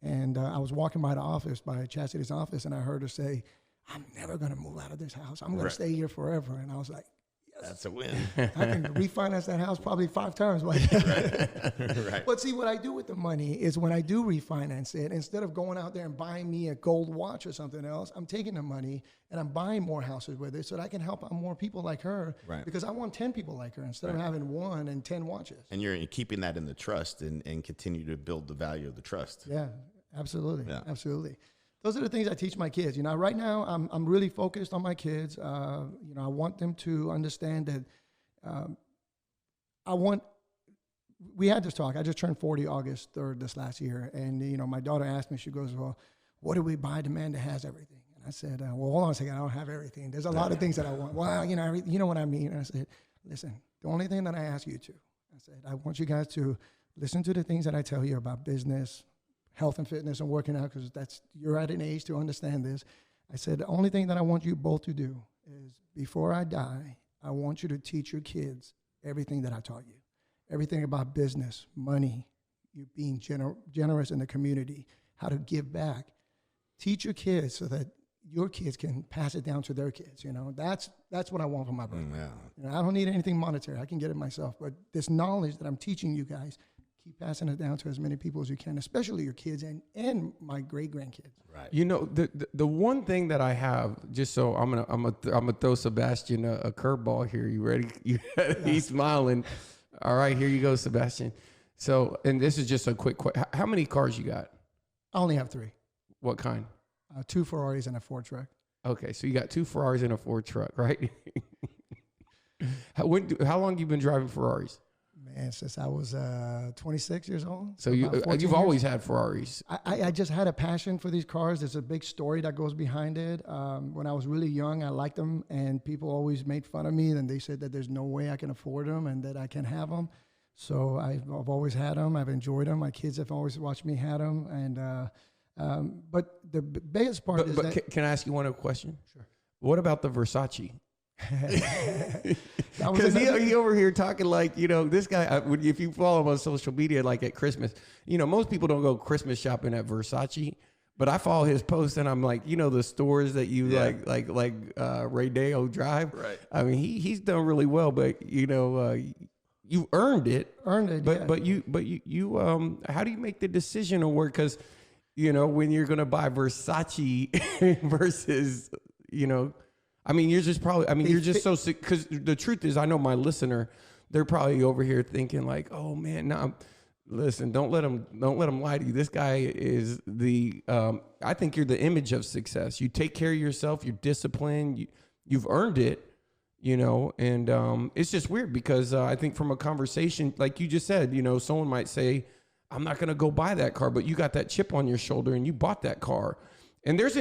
And I was walking by the office, by Chastity's office, and I heard her say, "I'm never going to move out of this house. I'm going to stay here forever." And I was like, yes. That's a win. I can refinance that house probably 5 times. Right. But see, what I do with the money is when I do refinance it, instead of going out there and buying me a gold watch or something else, I'm taking the money and I'm buying more houses with it so that I can help out more people like her. Right. Because I want 10 people like her instead of having 1 and 10 watches. And you're keeping that in the trust and continue to build the value of the trust. Yeah, absolutely. Yeah. Absolutely. Those are the things I teach my kids. Right now I'm really focused on my kids. I want them to understand that we had this talk. I just turned 40 August 3rd this last year. And, my daughter asked me, she goes, "Well, what do we buy the man that has everything?" And I said, "Well, hold on a second. I don't have everything. There's a lot of things that I want." "Well, you know what I mean." And I said, "Listen, the only thing that I ask you to," I said, "I want you guys to listen to the things that I tell you about business, health and fitness and working out, because you're at an age to understand this." I said, "The only thing that I want you both to do is before I die, I want you to teach your kids everything that I taught you. Everything about business, money, you being generous in the community, how to give back. Teach your kids so that your kids can pass it down to their kids." That's what I want from my brother. Yeah. I don't need anything monetary. I can get it myself. But this knowledge that I'm teaching you guys, keep passing it down to as many people as you can, especially your kids and my great-grandkids. Right. The one thing that I have, just so I'm gonna throw Sebastian a curveball here. You ready? He's smiling. All right, here you go, Sebastian. So, and this is just a quick question. How many cars you got? I only have 3. What kind? 2 Ferraris and a Ford truck. Okay, so you got 2 Ferraris and a Ford truck, right? How long you been driving Ferraris? Man, since I was 26 years old. So you've always had Ferraris. I just had a passion for these cars. There's a big story that goes behind it. When I was really young, I liked them, and people always made fun of me, and they said that there's no way I can afford them and that I can have them. So I've always had them. I've enjoyed them. My kids have always watched me have them. And but the biggest part is that. Can I ask you one question? Sure. What about the Versace? Because he over here talking like, this guy, if you follow him on social media, like at Christmas, most people don't go Christmas shopping at Versace, but I follow his posts and I'm like, the stores that you like Rodeo Drive. Right. I mean, he's done really well, but you earned it. But you how do you make the decision on where? Because when you're gonna buy Versace versus I mean, you're just probably. I mean, you're just so sick. Because the truth is, I know my listener, they're probably over here thinking like, "Oh man, no." Listen, don't let them lie to you. This guy is the. I think you're the image of success. You take care of yourself. You're disciplined. You've earned it. And it's just weird because I think from a conversation, like you just said, someone might say, "I'm not going to go buy that car," but you got that chip on your shoulder and you bought that car. And there's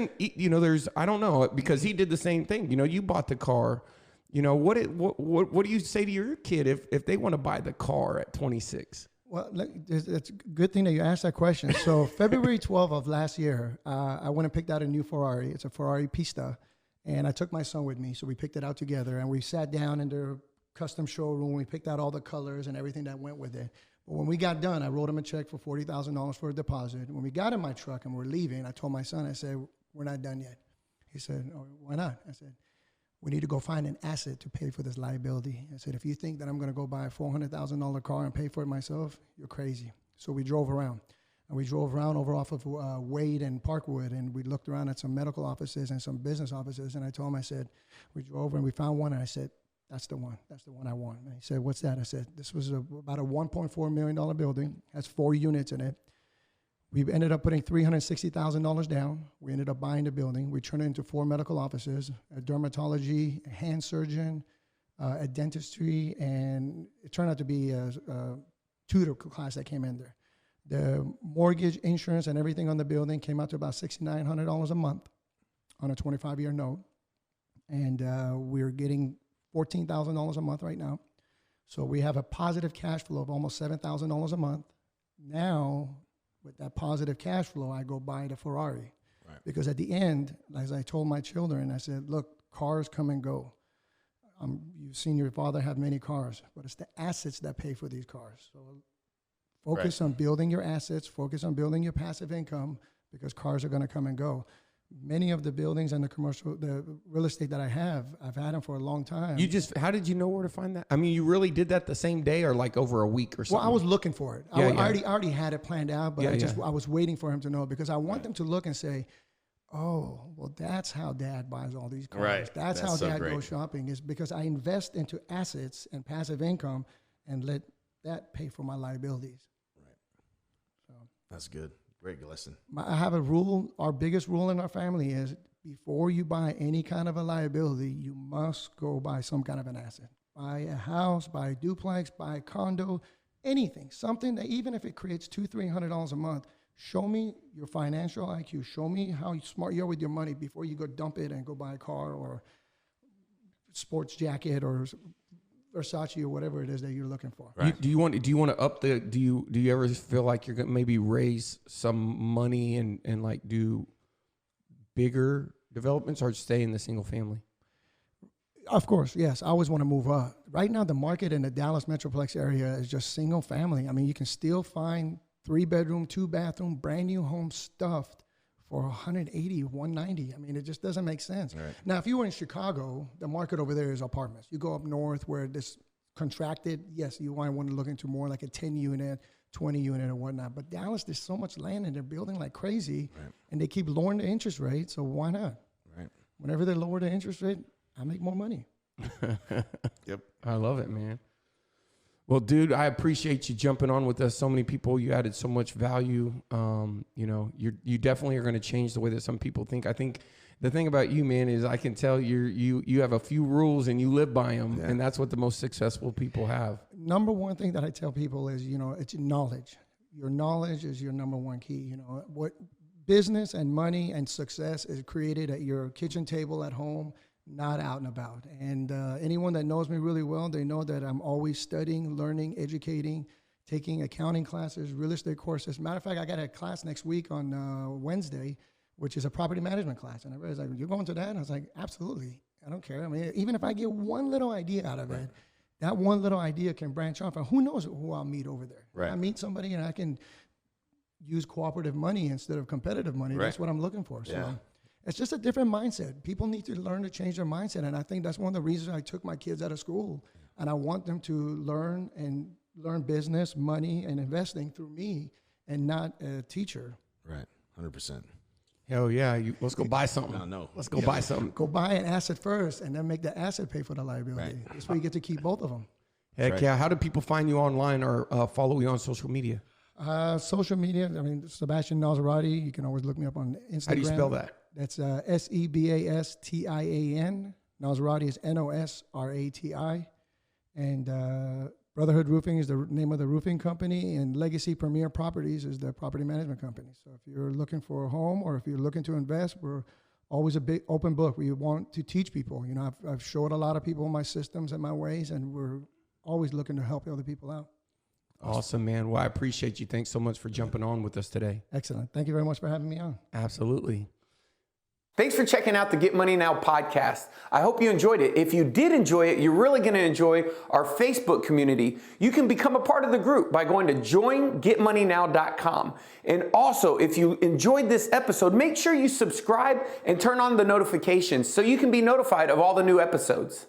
I don't know, because he did the same thing. You bought the car. What do you say to your kid if they want to buy the car at 26? Well, it's a good thing that you asked that question. So February 12th of last year, I went and picked out a new Ferrari. It's a Ferrari Pista. And I took my son with me. So we picked it out together. And we sat down in their custom showroom. We picked out all the colors and everything that went with it. But when we got done, I wrote him a check for $40,000 for a deposit. When we got in my truck and we're leaving, I told my son, I said, "We're not done yet." He said, "Oh, why not?" I said, "We need to go find an asset to pay for this liability." I said, "If you think that I'm going to go buy a $400,000 car and pay for it myself, you're crazy." So we drove around. And we drove around over off of Wade and Parkwood, and we looked around at some medical offices and some business offices. And I told him, I said, we drove over and we found one, and I said, "That's the one. That's the one I want." And he said, "What's that?" I said, "This was about a $1.4 million building. Has 4 units in it. We ended up putting $360,000 down. We ended up buying the building. We turned it into 4 medical offices, a dermatology, a hand surgeon, a dentistry, and it turned out to be a tutor class that came in there. The mortgage, insurance, and everything on the building came out to about $6,900 a month on a 25-year note. And we're getting $14,000 a month right now. So we have a positive cash flow of almost $7,000 a month. Now, with that positive cash flow, I go buy the Ferrari. Right. Because at the end, as I told my children, I said, "Look, cars come and go. You've seen your father have many cars, but it's the assets that pay for these cars. So focus on building your assets, focus on building your passive income, because cars are going to come and go." Many of the buildings and the real estate that I've had them for a long time. How did you know where to find that? I mean, you really did that the same day or like over a week or something? Well, I was looking for it. I already had it planned out, but I was waiting for him to know, because I want them to look and say, "Oh, well, that's how Dad buys all these cars. Right. That's how Dad goes shopping," is because I invest into assets and passive income and let that pay for my liabilities. Right. So that's good. Great lesson. I have a rule. Our biggest rule in our family is, before you buy any kind of a liability, you must go buy some kind of an asset. Buy a house, buy a duplex, buy a condo, anything. Something that, even if it creates $200-300 a month, show me your financial IQ. Show me how smart you are with your money before you go dump it and go buy a car or sports jacket or Versace or whatever it is that you're looking for. Right. Do you want to up the? Do you ever feel like you're gonna maybe raise some money and like do bigger developments, or stay in the single family? Of course, yes. I always want to move up. Right now, the market in the Dallas Metroplex area is just single family. I mean, you can still find 3-bedroom, 2-bathroom, brand new home stuffed for $180, $190. I mean, it just doesn't make sense. Right. Now, if you were in Chicago, the market over there is apartments. You go up north where this contracted, yes, you might want to look into more like a 10-unit, 20-unit or whatnot. But Dallas, there's so much land and they're building like crazy, and they keep lowering the interest rate, so why not? Right. Whenever they lower the interest rate, I make more money. Yep. I love it, man. Well, dude, I appreciate you jumping on with us. So many people, you added so much value. You definitely are going to change the way that some people think. I think the thing about you, man, is I can tell you have a few rules and you live by them, and that's what the most successful people have. Number one thing that I tell people is, it's knowledge. Your knowledge is your number one key. What business and money and success is created at your kitchen table at home, not out and about. And anyone that knows me really well, they know that I'm always studying, learning, educating, taking accounting classes, real estate courses. Matter of fact, I got a class next week on Wednesday, which is a property management class. And everybody's like, "You're going to that?" And I was like, "Absolutely." I don't care. I mean, even if I get one little idea out of it, that one little idea can branch off. And who knows who I'll meet over there? Right. I meet somebody and I can use cooperative money instead of competitive money. Right. That's what I'm looking for. So Yeah. it's just a different mindset. People need to learn to change their mindset. And I think that's one of the reasons I took my kids out of school. And I want them to learn business, money, and investing through me and not a teacher. Right. 100%. Hell yeah. Let's go buy something. No. Let's go buy something. Go buy an asset first and then make the asset pay for the liability. Right. This way you get to keep both of them. Heck right. yeah. How do people find you online or follow you on social media? Social media, I mean, Sebastian Nosrati. You can always look me up on Instagram. How do you spell that? That's Sebastian. Nosrati is Nosrati. And Brotherhood Roofing is the name of the roofing company, and Legacy Premier Properties is the property management company. So if you're looking for a home or if you're looking to invest, we're always a big open book. We want to teach people. You know, I've showed a lot of people my systems and my ways, and we're always looking to help other people out. Awesome, man. Well, I appreciate you. Thanks so much for jumping on with us today. Excellent. Thank you very much for having me on. Absolutely. Thanks for checking out the Get Money Now podcast. I hope you enjoyed it. If you did enjoy it, you're really going to enjoy our Facebook community. You can become a part of the group by going to joingetmoneynow.com. And also, if you enjoyed this episode, make sure you subscribe and turn on the notifications so you can be notified of all the new episodes.